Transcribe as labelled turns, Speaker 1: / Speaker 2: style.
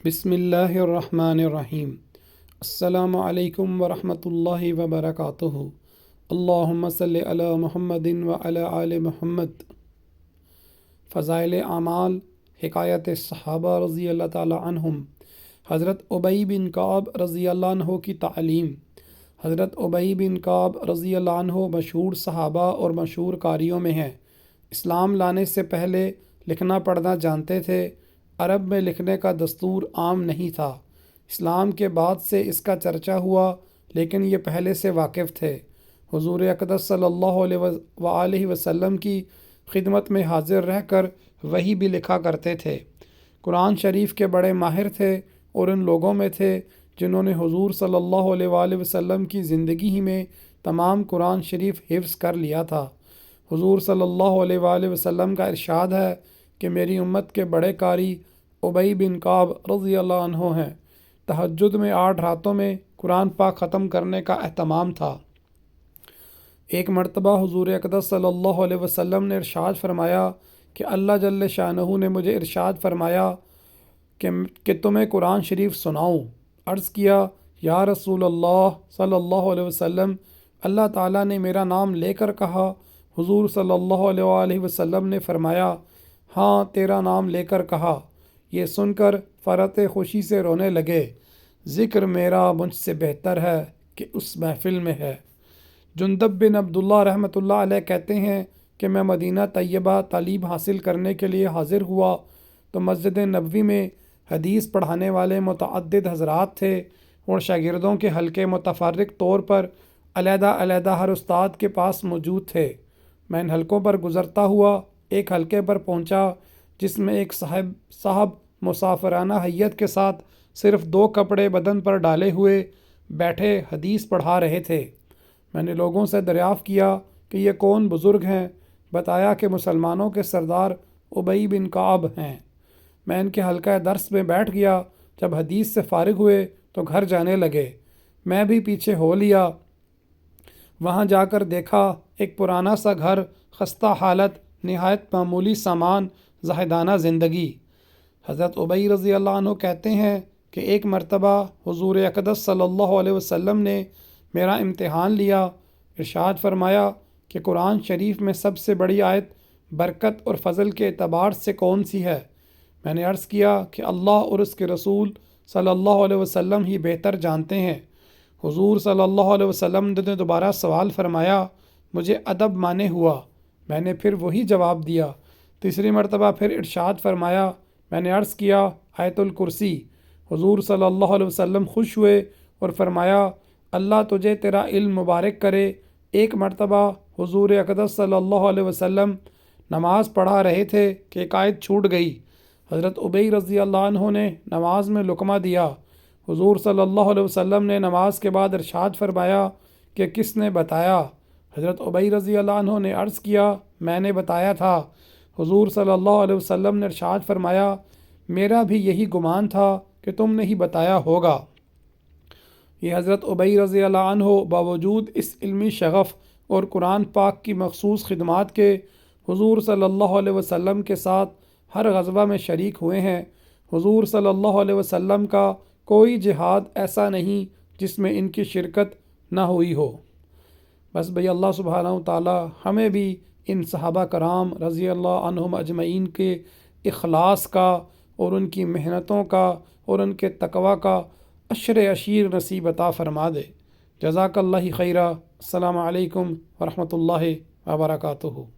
Speaker 1: بسم اللہ الرحمن الرحیم۔ السلام علیکم ورحمۃ اللہ وبرکاتہ۔ اللہم صلی علی محمد وعلی آل محمد۔ فضائل اعمال، حکایت صحابہ رضی اللہ تعالی عنہم۔ حضرت ابی بن کعب رضی اللہ عنہ کی تعلیم۔ حضرت ابی بن کعب رضی اللہ عنہ مشہور صحابہ اور مشہور قاریوں میں ہیں۔ اسلام لانے سے پہلے لکھنا پڑھنا جانتے تھے۔ عرب میں لکھنے کا دستور عام نہیں تھا۔ اسلام کے بعد سے اس کا چرچا ہوا، لیکن یہ پہلے سے واقف تھے۔ حضور اقدس صلی اللہ علیہ وآلہ وسلم کی خدمت میں حاضر رہ کر وحی بھی لکھا کرتے تھے۔ قرآن شریف کے بڑے ماہر تھے اور ان لوگوں میں تھے جنہوں نے حضور صلی اللہ علیہ وآلہ وسلم کی زندگی ہی میں تمام قرآن شریف حفظ کر لیا تھا۔ حضور صلی اللہ علیہ وآلہ وسلم کا ارشاد ہے کہ میری امت کے بڑے قاری ابی بن کعب رضی اللہ عنہ ہیں۔ تہجد میں 8 راتوں میں قرآن پاک ختم کرنے کا اہتمام تھا۔ ایک مرتبہ حضور اقدس صلی اللہ علیہ وسلم نے ارشاد فرمایا کہ اللہ جل شانہ نے مجھے ارشاد فرمایا کہ تمہیں قرآن شریف سناؤں۔ عرض کیا یا رسول اللہ صلی اللہ علیہ وسلم، اللہ تعالیٰ نے میرا نام لے کر کہا۔ حضور صلی اللہ علیہ وآلہ وسلم نے فرمایا ہاں تیرا نام لے کر کہا۔ یہ سن کر فرحت خوشی سے رونے لگے۔ ذکر میرا مجھ سے بہتر ہے کہ اس محفل میں ہے۔ جندب بن عبداللہ رحمۃ اللہ علیہ کہتے ہیں کہ میں مدینہ طیبہ تعلیم حاصل کرنے کے لیے حاضر ہوا تو مسجد نبوی میں حدیث پڑھانے والے متعدد حضرات تھے اور شاگردوں کے حلقے متفرق طور پر علیحدہ علیحدہ ہر استاد کے پاس موجود تھے۔ میں ان حلقوں پر گزرتا ہوا ایک حلقے پر پہنچا جس میں ایک صاحب مسافرانہ حیت کے ساتھ صرف 2 کپڑے بدن پر ڈالے ہوئے بیٹھے حدیث پڑھا رہے تھے۔ میں نے لوگوں سے دریافت کیا کہ یہ کون بزرگ ہیں؟ بتایا کہ مسلمانوں کے سردار ابی بن کعب ہیں۔ میں ان کے حلقہ درس میں بیٹھ گیا۔ جب حدیث سے فارغ ہوئے تو گھر جانے لگے۔ میں بھی پیچھے ہو لیا۔ وہاں جا کر دیکھا ایک پرانا سا گھر، خستہ حالت، نہایت معمولی سامان، زاہدانہ زندگی۔ حضرت ابی رضی اللہ عنہ کہتے ہیں کہ ایک مرتبہ حضور اقدس صلی اللہ علیہ وسلم نے میرا امتحان لیا۔ ارشاد فرمایا کہ قرآن شریف میں سب سے بڑی آیت برکت اور فضل کے اعتبار سے کون سی ہے؟ میں نے عرض کیا کہ اللہ اور اس کے رسول صلی اللہ علیہ وسلم ہی بہتر جانتے ہیں۔ حضور صلی اللہ علیہ وسلم نے دوبارہ سوال فرمایا۔ مجھے ادب مانے ہوا۔ میں نے پھر وہی جواب دیا۔ تیسری مرتبہ پھر ارشاد فرمایا۔ میں نے عرض کیا آیت الکرسی۔ حضور صلی اللہ علیہ وسلم خوش ہوئے اور فرمایا اللہ تجھے تیرا علم مبارک کرے۔ ایک مرتبہ حضور اقدس صلی اللہ علیہ وسلم نماز پڑھا رہے تھے کہ ایک آیت چھوٹ گئی۔ حضرت ابی رضی اللہ عنہ نے نماز میں لقمہ دیا۔ حضور صلی اللہ علیہ وسلم نے نماز کے بعد ارشاد فرمایا کہ کس نے بتایا؟ حضرت ابی رضی اللہ عنہ نے عرض کیا میں نے بتایا تھا۔ حضور صلی اللہ علیہ وسلم نے ارشاد فرمایا میرا بھی یہی گمان تھا کہ تم نے ہی بتایا ہوگا۔ یہ حضرت ابی رضی اللہ عنہ باوجود اس علمی شغف اور قرآن پاک کی مخصوص خدمات کے حضور صلی اللہ علیہ وسلم کے ساتھ ہر غزوہ میں شریک ہوئے ہیں۔ حضور صلی اللہ علیہ وسلم کا کوئی جہاد ایسا نہیں جس میں ان کی شرکت نہ ہوئی ہو۔ بس بھئی اللہ سبحانہ و تعالی ہمیں بھی ان صحابہ کرام رضی اللہ عنہم اجمعین کے اخلاص کا اور ان کی محنتوں کا اور ان کے تقوی کا عشر عشیر نصیب عطا فرما دے۔ جزاک اللہ خیرہ۔ السلام علیکم ورحمۃ اللہ وبرکاتہ۔